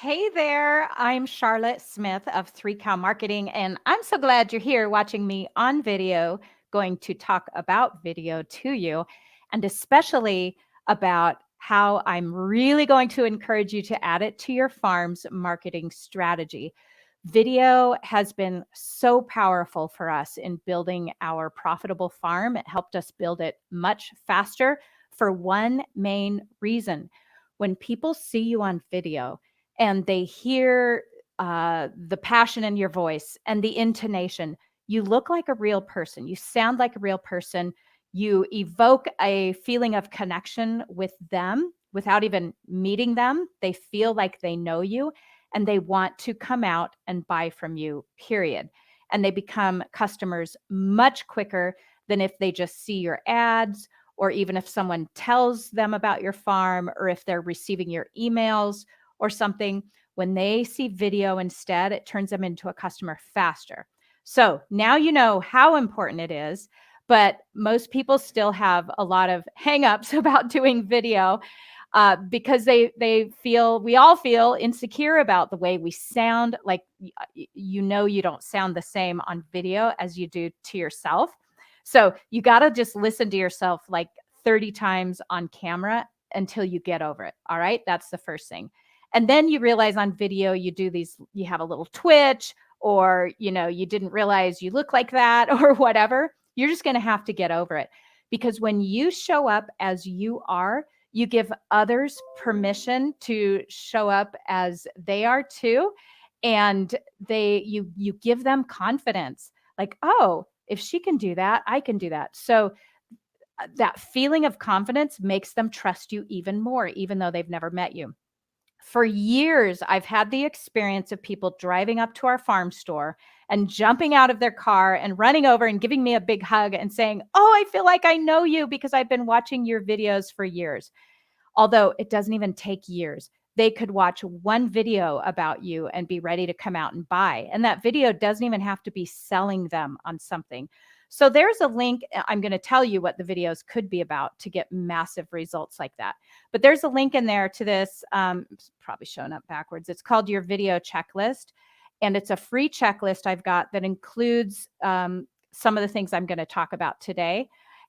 Hey there, I'm Charlotte Smith of 3 Cow Marketing, and I'm so glad you're here watching me on video, going to talk about video to you, and especially about how I'm really going to encourage you to add it to your farm's marketing strategy. Video has been so powerful for us in building our profitable farm. It helped us build it much faster for one main reason. When people see you on video, and they hear the passion in your voice and the intonation, you look like a real person. You sound like a real person. You evoke a feeling of connection with them without even meeting them. They feel like they know you and they want to come out and buy from you, period. And they become customers much quicker than if they just see your ads, or even if someone tells them about your farm, or if they're receiving your emails or something. When they see video instead, it turns them into a customer faster. So now you know how important it is, but most people still have a lot of hangups about doing video because they feel, we all feel insecure about the way we sound. Like you don't sound the same on video as you do to yourself. So you got to just listen to yourself like 30 times on camera until you get over it. All right, that's the first thing. And then you realize on video you do these, you have a little twitch, or you didn't realize you look like that or whatever. You're just going to have to get over it, because when you show up as you are, you give others permission to show up as they are too, and you give them confidence, like, oh, if she can do that, I can do that. So that feeling of confidence makes them trust you even more, even though they've never met you. For years, I've had the experience of people driving up to our farm store and jumping out of their car and running over and giving me a big hug and saying, oh, I feel like I know you because I've been watching your videos for years. Although it doesn't even take years. They could watch one video about you and be ready to come out and buy. And that video doesn't even have to be selling them on something. So there's a link. I'm going to tell you what the videos could be about to get massive results like that. But there's a link in there to this. It's probably showing up backwards. It's called Your Video Checklist. And it's a free checklist I've got that includes some of the things I'm going to talk about today.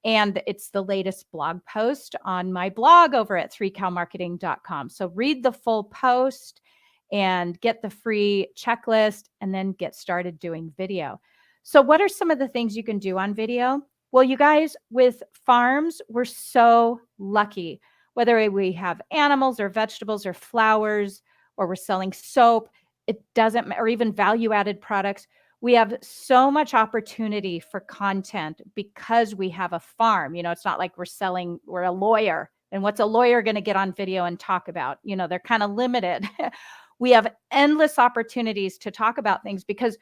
And it's the latest blog post on my blog over at 3cowmarketing.com. So read the full post and get the free checklist, and then get started doing video. So what are some of the things you can do on video? Well, you guys, with farms, we're so lucky. Whether we have animals or vegetables or flowers, or we're selling soap, it doesn't, or even value added products, we have so much opportunity for content because we have a farm. It's not like we're a lawyer. And what's a lawyer going to get on video and talk about? They're kind of limited. We have endless opportunities to talk about things because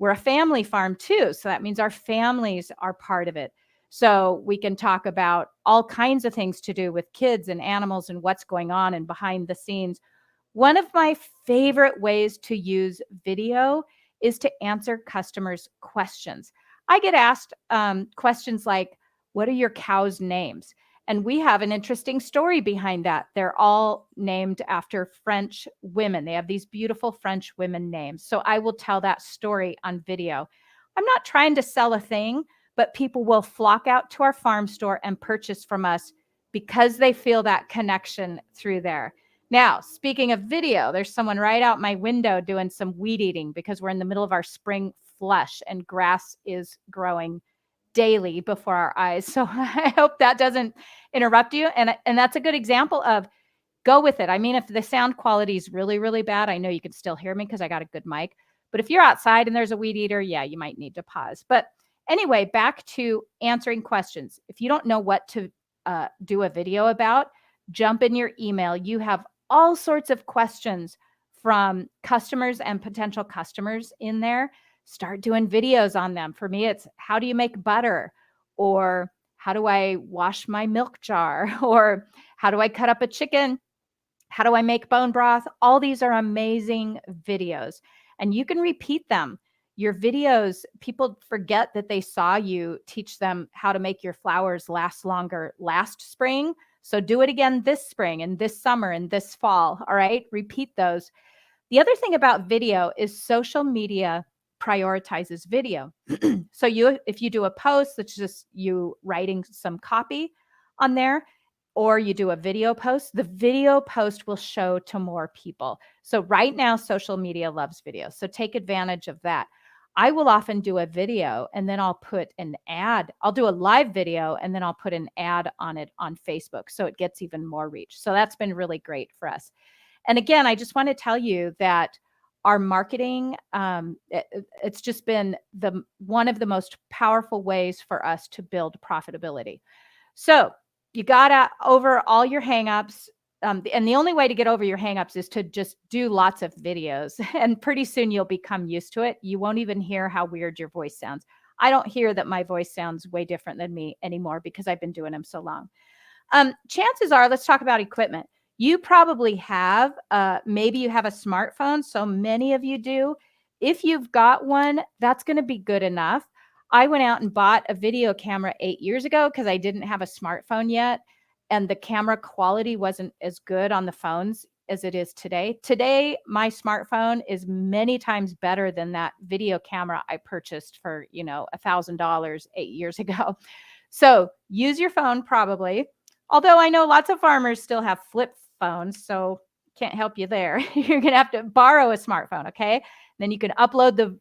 we're a family farm too. So that means our families are part of it. So we can talk about all kinds of things to do with kids and animals and what's going on and behind the scenes. One of my favorite ways to use video is to answer customers' questions. I get asked questions like, what are your cows' names? And we have an interesting story behind that. They're all named after French women. They have these beautiful French women names. So I will tell that story on video. I'm not trying to sell a thing, but people will flock out to our farm store and purchase from us because they feel that connection through there. Now, speaking of video, there's someone right out my window doing some weed eating because we're in the middle of our spring flush and grass is growing daily before our eyes. So I hope that doesn't interrupt you. And that's a good example of go with it. I mean, if the sound quality is really, really bad, I know you can still hear me because I got a good mic. But if you're outside and there's a weed eater, yeah, you might need to pause. But anyway, back to answering questions. If you don't know what to do a video about, jump in your email. You have all sorts of questions from customers and potential customers in there. Start doing videos on them. For me, it's how do you make butter? Or how do I wash my milk jar? Or how do I cut up a chicken? How do I make bone broth? All these are amazing videos, and you can repeat them. Your videos, people forget that they saw you teach them how to make your flowers last longer last spring. So do it again this spring and this summer and this fall. All right. Repeat those. The other thing about video is social media prioritizes video. So if you do a post that's just you writing some copy on there, or you do a video post, the video post will show to more people. So right now, social media loves video. So take advantage of that. I will often do a video and then I'll put an ad. I'll do a live video and then I'll put an ad on it on Facebook. So it gets even more reach. So that's been really great for us. And again, I just want to tell you that our marketing, it's just been one of the most powerful ways for us to build profitability. So you got over all your hangups. And the only way to get over your hangups is to just do lots of videos. And pretty soon you'll become used to it. You won't even hear how weird your voice sounds. I don't hear that my voice sounds way different than me anymore because I've been doing them so long. Chances are, let's talk about equipment. You probably have, maybe you have a smartphone. So many of you do. If you've got one, that's going to be good enough. I went out and bought a video camera 8 years ago because I didn't have a smartphone yet. And the camera quality wasn't as good on the phones as it is today. Today, my smartphone is many times better than that video camera I purchased for, $1,000 8 years ago. So use your phone probably. Although I know lots of farmers still have flip phones, so can't help you there. You're going to have to borrow a smartphone, okay? Then you can upload the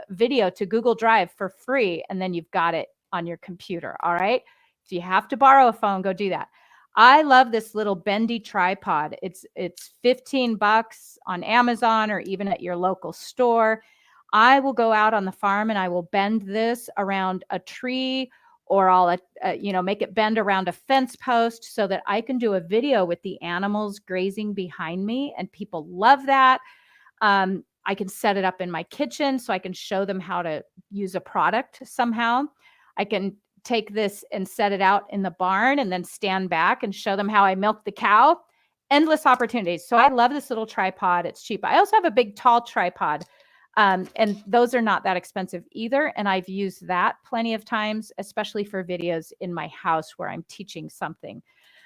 video to Google Drive for free, and then you've got it on your computer, all right? If you have to borrow a phone, go do that. I love this little bendy tripod. It's $15 on Amazon or even at your local store. I will go out on the farm and I will bend this around a tree, or I'll, make it bend around a fence post so that I can do a video with the animals grazing behind me. And people love that. I can set it up in my kitchen so I can show them how to use a product somehow. I can take this and set it out in the barn and then stand back and show them how I milk the cow. Endless opportunities. So I love this little tripod. It's cheap. I also have a big, tall tripod. And those are not that expensive either. And I've used that plenty of times, especially for videos in my house where I'm teaching something.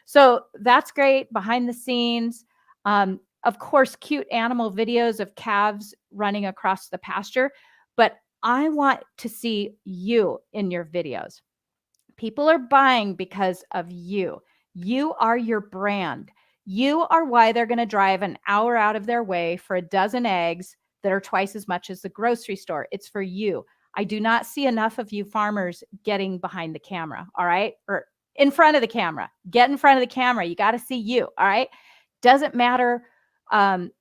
So that's great. Behind the scenes. Of course, cute animal videos of calves running across the pasture. But I want to see you in your videos. People are buying because of you. You are your brand. You are why they're going to drive an hour out of their way for a dozen eggs that are twice as much as the grocery store. It's for you. I do not see enough of you farmers getting behind the camera, all right? Or in front of the camera. Get in front of the camera. You got to see you, all right? Doesn't matter. Again,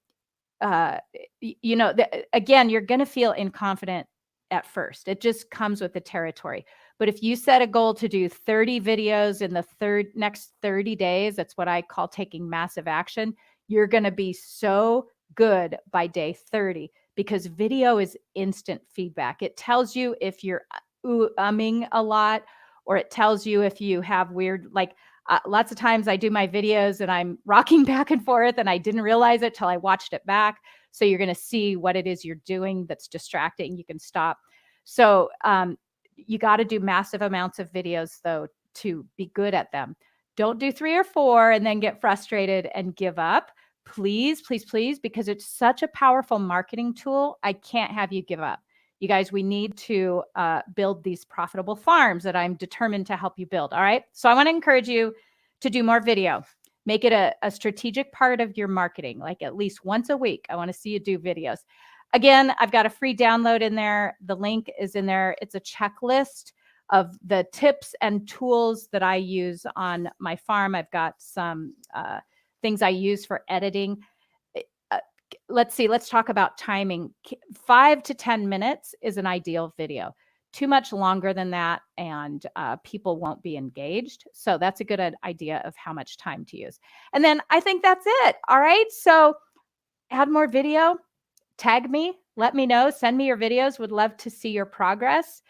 you're going to feel inconfident at first. It just comes with the territory. But if you set a goal to do 30 videos in the next 30 days, that's what I call taking massive action. You're going to be so good by day 30 because video is instant feedback. It tells you if you're umming a lot, or it tells you if you have weird, lots of times I do my videos and I'm rocking back and forth and I didn't realize it till I watched it back. So you're going to see what it is you're doing that's distracting. You can stop. So you got to do massive amounts of videos, though, to be good at them. Don't do 3 or 4 and then get frustrated and give up. Please, please, please, because it's such a powerful marketing tool. I can't have you give up. You guys, we need to build these profitable farms that I'm determined to help you build. All right. So I want to encourage you to do more video. Make it a strategic part of your marketing, like at least once a week. I want to see you do videos. Again, I've got a free download in there. The link is in there. It's a checklist of the tips and tools that I use on my farm. I've got some things I use for editing. Let's see, let's talk about timing. 5 to 10 minutes is an ideal video. Too much longer than that, and people won't be engaged. So that's a good idea of how much time to use. And then I think that's it. All right. So add more video. Tag me, let me know, send me your videos. Would love to see your progress.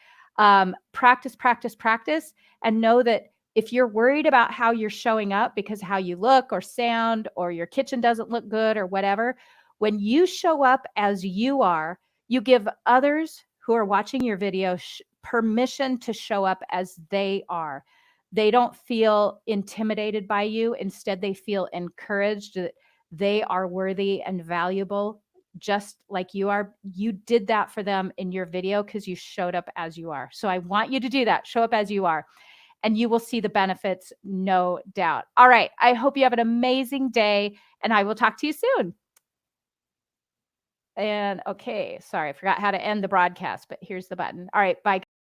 Practice, practice, practice, and know that if you're worried about how you're showing up because how you look or sound or your kitchen doesn't look good or whatever, when you show up as you are, you give others who are watching your video permission to show up as they are. They don't feel intimidated by you. Instead, they feel encouraged that they are worthy and valuable just like you are. You did that for them in your video because you showed up as you are. So I want you to do that. Show up as you are, and you will see the benefits, no doubt. All right. I hope you have an amazing day, and I will talk to you soon. And okay, sorry, I forgot how to end the broadcast, but here's the button. All right. Bye.